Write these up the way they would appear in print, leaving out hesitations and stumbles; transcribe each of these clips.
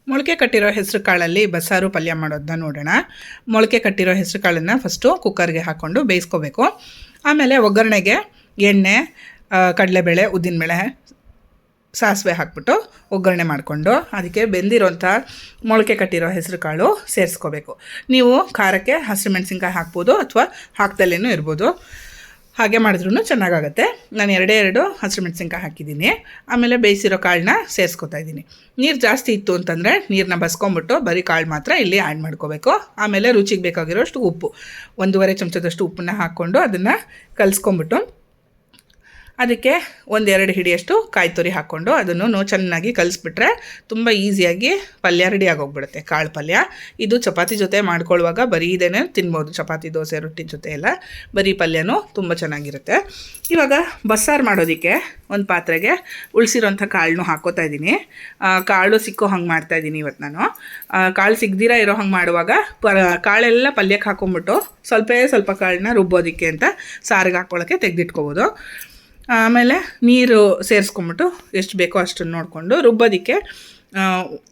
ಮೊಳಕೆ ಕಟ್ಟಿರೋ ಹೆಸರು ಕಾಳಲ್ಲಿ ಬಸ್ಸಾರು ಪಲ್ಯ ಮಾಡೋದನ್ನ ನೋಡೋಣ. ಮೊಳಕೆ ಕಟ್ಟಿರೋ ಹೆಸರು ಕಾಳನ್ನು ಫಸ್ಟು ಕುಕ್ಕರ್ಗೆ ಹಾಕ್ಕೊಂಡು ಬೇಯಿಸ್ಕೋಬೇಕು. ಆಮೇಲೆ ಒಗ್ಗರಣೆಗೆ ಎಣ್ಣೆ, ಕಡಲೆಬೇಳೆ, ಉದ್ದಿನಬೇಳೆ, ಸಾಸಿವೆ ಹಾಕ್ಬಿಟ್ಟು ಒಗ್ಗರಣೆ ಮಾಡಿಕೊಂಡು ಅದಕ್ಕೆ ಬೆಂದಿರೋಂಥ ಮೊಳಕೆ ಕಟ್ಟಿರೋ ಹೆಸರು ಕಾಳು ಸೇರಿಸ್ಕೋಬೇಕು. ನೀವು ಖಾರಕ್ಕೆ ಹಸಿಮೆಣಸಿನ್ಕಾಯಿ ಹಾಕ್ಬೋದು ಅಥವಾ ಹಾಕ್ದಲ್ಲೇ ಇರ್ಬೋದು. ಹಾಗೆ ಮಾಡಿದ್ರೂ ಚೆನ್ನಾಗಾಗುತ್ತೆ. ನಾನು ಎರಡು ಹಸಿಮೆಣಸಿನ್ಕಾಯಿ ಹಾಕಿದ್ದೀನಿ. ಆಮೇಲೆ ಬೇಯಿಸಿರೋ ಕಾಳನ್ನ ಸೇರಿಸ್ಕೊತಾ ಇದ್ದೀನಿ. ನೀರು ಜಾಸ್ತಿ ಇತ್ತು ಅಂತಂದರೆ ನೀರನ್ನ ಬಸ್ಕೊಂಬಿಟ್ಟು ಬರೀ ಕಾಳು ಮಾತ್ರ ಇಲ್ಲಿ ಆ್ಯಡ್ ಮಾಡ್ಕೋಬೇಕು. ಆಮೇಲೆ ರುಚಿಗೆ ಬೇಕಾಗಿರೋಷ್ಟು ಉಪ್ಪು, 1.5 ಚಮಚದಷ್ಟು ಉಪ್ಪನ್ನ ಹಾಕ್ಕೊಂಡು ಅದನ್ನು ಕಲಿಸ್ಕೊಂಬಿಟ್ಟು ಅದಕ್ಕೆ 1-2 ಹಿಡಿಯಷ್ಟು ಕಾಯಿ ತುರಿ ಹಾಕ್ಕೊಂಡು ಅದನ್ನು ಚೆನ್ನಾಗಿ ಕಲಿಸ್ಬಿಟ್ರೆ ತುಂಬ ಈಸಿಯಾಗಿ ಪಲ್ಯ ರೆಡಿ ಆಗೋಗ್ಬಿಡುತ್ತೆ. ಕಾಳು ಪಲ್ಯ ಇದು ಚಪಾತಿ ಜೊತೆ ಮಾಡ್ಕೊಳ್ಳುವಾಗ ಬರೀ ಇದೇನೆ ತಿನ್ಬೋದು. ಚಪಾತಿ, ದೋಸೆ, ರೊಟ್ಟಿ ಜೊತೆ ಎಲ್ಲ ಬರೀ ಪಲ್ಯನೂ ತುಂಬ ಚೆನ್ನಾಗಿರುತ್ತೆ. ಇವಾಗ ಬಸ್ಸಾರು ಮಾಡೋದಕ್ಕೆ ಒಂದು ಪಾತ್ರೆಗೆ ಉಳಿಸಿರೋಂಥ ಕಾಳನ್ನು ಹಾಕ್ಕೋತಾ ಇದ್ದೀನಿ. ಕಾಳು ಸಿಕ್ಕೋ ಹಂಗೆ ಮಾಡ್ತಾಯಿದ್ದೀನಿ ಇವತ್ತು ನಾನು. ಕಾಳು ಸಿಗದಿರ ಇರೋ ಹಂಗೆ ಮಾಡುವಾಗ ಕಾಳೆಲ್ಲ ಪಲ್ಯಕ್ಕೆ ಹಾಕ್ಕೊಂಬಿಟ್ಟು ಸ್ವಲ್ಪ ಕಾಳನ್ನ ರುಬ್ಬೋದಕ್ಕೆ ಅಂತ ಸಾರಿಗೆ ಹಾಕ್ಕೊಳ್ಳೋಕ್ಕೆ ತೆಗೆದಿಟ್ಕೋಬೋದು. ಆಮೇಲೆ ನೀರು ಸೇರಿಸ್ಕೊಂಬಿಟ್ಟು ಎಷ್ಟು ಬೇಕೋ ಅಷ್ಟನ್ನು ನೋಡಿಕೊಂಡು ರುಬ್ಬೋದಕ್ಕೆ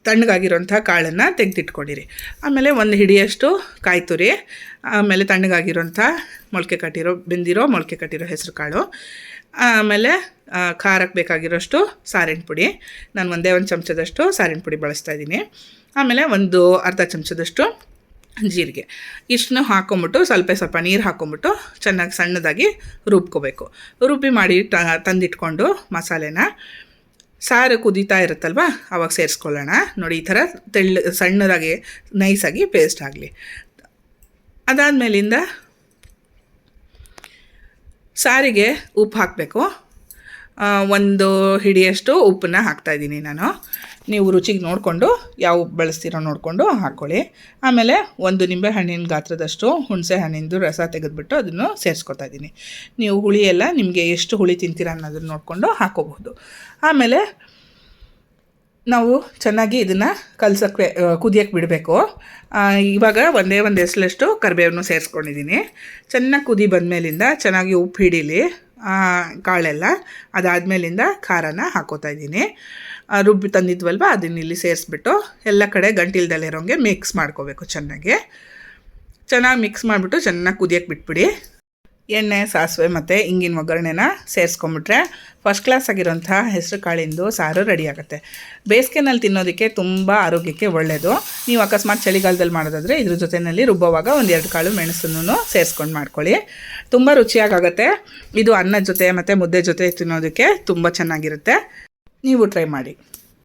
ತಣ್ಣಗಾಗಿರೋಂಥ ಕಾಳನ್ನು ತೆಗೆದಿಟ್ಕೊಂಡಿರಿ. ಆಮೇಲೆ 1 ಹಿಡಿಯಷ್ಟು ಕಾಯಿ ತುರಿ, ಆಮೇಲೆ ತಣ್ಣಗಾಗಿರೋಂಥ ಬೆಂದಿರೋ ಮೊಳಕೆ ಕಟ್ಟಿರೋ ಹೆಸರು ಕಾಳು, ಆಮೇಲೆ ಖಾರಕ್ಕೆ ಬೇಕಾಗಿರೋಷ್ಟು ಸಾರಿನ ಪುಡಿ. ನಾನು 1 ಚಮಚದಷ್ಟು ಸಾರಿನ ಪುಡಿ ಬಳಸ್ತಾ ಇದ್ದೀನಿ. ಆಮೇಲೆ ಅರ್ಧ ಚಮಚದಷ್ಟು ಜೀರಿಗೆ. ಇಷ್ಟನ್ನು ಹಾಕ್ಕೊಂಬಿಟ್ಟು ಸ್ವಲ್ಪ ನೀರು ಹಾಕ್ಕೊಂಬಿಟ್ಟು ಚೆನ್ನಾಗಿ ಸಣ್ಣದಾಗಿ ರುಬ್ಕೋಬೇಕು. ರುಬ್ಬಿ ಮಾಡಿ ತಂದಿಟ್ಕೊಂಡು ಮಸಾಲೆನ ಸಾರು ಕುದೀತಾ ಇರುತ್ತಲ್ವ ಆವಾಗ ಸೇರಿಸ್ಕೊಳ್ಳೋಣ. ನೋಡಿ, ಈ ಥರ ಸಣ್ಣದಾಗಿ ನೈಸಾಗಿ ಪೇಸ್ಟ್ ಆಗಲಿ. ಅದಾದಮೇಲಿಂದ ಸಾರಿಗೆ ಉಪ್ಪು ಹಾಕಬೇಕು. 1 ಹಿಡಿಯಷ್ಟು ಉಪ್ಪನ್ನ ಹಾಕ್ತಾಯಿದ್ದೀನಿ ನಾನು. ನೀವು ರುಚಿಗೆ ನೋಡಿಕೊಂಡು ಯಾವ ಉಪ್ಪು ಬಳಸ್ತೀರೋ ನೋಡಿಕೊಂಡು ಹಾಕ್ಕೊಳ್ಳಿ. ಆಮೇಲೆ 1 ನಿಂಬೆ ಹಣ್ಣಿನ ಗಾತ್ರದಷ್ಟು ಹುಣಸೆ ಹಣ್ಣಿಂದು ರಸ ತೆಗೆದುಬಿಟ್ಟು ಅದನ್ನು ಸೇರಿಸ್ಕೊತಾ ಇದ್ದೀನಿ. ನೀವು ಹುಳಿ ಎಲ್ಲ ನಿಮಗೆ ಎಷ್ಟು ಹುಳಿ ತಿಂತೀರ ಅನ್ನೋದನ್ನು ನೋಡಿಕೊಂಡು ಹಾಕ್ಕೋಬಹುದು. ಆಮೇಲೆ ನಾವು ಚೆನ್ನಾಗಿ ಇದನ್ನು ಕುದಿಯೋಕ್ಕೆ ಬಿಡಬೇಕು. ಇವಾಗ ಒಂದು ಎಸಲಷ್ಟು ಕರಿಬೇವನ್ನು ಸೇರಿಸ್ಕೊಂಡಿದ್ದೀನಿ. ಚೆನ್ನಾಗಿ ಕುದಿ ಬಂದಮೇಲಿಂದ ಚೆನ್ನಾಗಿ ಉಪ್ಪು ಹಿಡೀಲಿ ಕಾಳೆಲ್ಲ. ಅದಾದಮೇಲಿಂದ ಖಾರನ ಹಾಕ್ಕೋತಾ ಇದ್ದೀನಿ. ರುಬ್ಬಿ ತಂದಿದ್ವಲ್ವ ಅದನ್ನ ಇಲ್ಲಿ ಸೇರಿಸ್ಬಿಟ್ಟು ಎಲ್ಲ ಕಡೆ ಗಂಟಿಲ್ದಲ್ಲೇ ಇರೋಂಗೆ ಮಿಕ್ಸ್ ಮಾಡ್ಕೋಬೇಕು. ಚೆನ್ನಾಗಿ ಮಿಕ್ಸ್ ಮಾಡಿಬಿಟ್ಟು ಚೆನ್ನಾಗಿ ಕುದಿಯೋಕ್ಕೆ ಬಿಟ್ಬಿಡಿ. ಎಣ್ಣೆ, ಸಾಸಿವೆ ಮತ್ತು ಇಂಗಿನ ಒಗ್ಗರಣೆನ ಸೇರಿಸ್ಕೊಂಬಿಟ್ರೆ ಫಸ್ಟ್ ಕ್ಲಾಸ್ ಆಗಿರೋಂಥ ಹೆಸರು ಕಾಳಿಂದು ಸಾರು ರೆಡಿ ಆಗುತ್ತೆ. ಬೇಸಿಗೆನಲ್ಲಿ ತಿನ್ನೋದಕ್ಕೆ ತುಂಬ ಆರೋಗ್ಯಕ್ಕೆ ಒಳ್ಳೆಯದು. ನೀವು ಅಕಸ್ಮಾತ್ ಚಳಿಗಾಲದಲ್ಲಿ ಮಾಡೋದಾದರೆ ಇದ್ರ ಜೊತೆಯಲ್ಲಿ ರುಬ್ಬುವಾಗ 1-2 ಕಾಳು ಮೆಣಸನ್ನು ಸೇರಿಸ್ಕೊಂಡು ಮಾಡ್ಕೊಳ್ಳಿ. ತುಂಬ ರುಚಿಯಾಗುತ್ತೆ. ಇದು ಅನ್ನದ ಜೊತೆ ಮತ್ತು ಮುದ್ದೆ ಜೊತೆ ತಿನ್ನೋದಕ್ಕೆ ತುಂಬ ಚೆನ್ನಾಗಿರುತ್ತೆ. ನೀವು ಟ್ರೈ ಮಾಡಿ.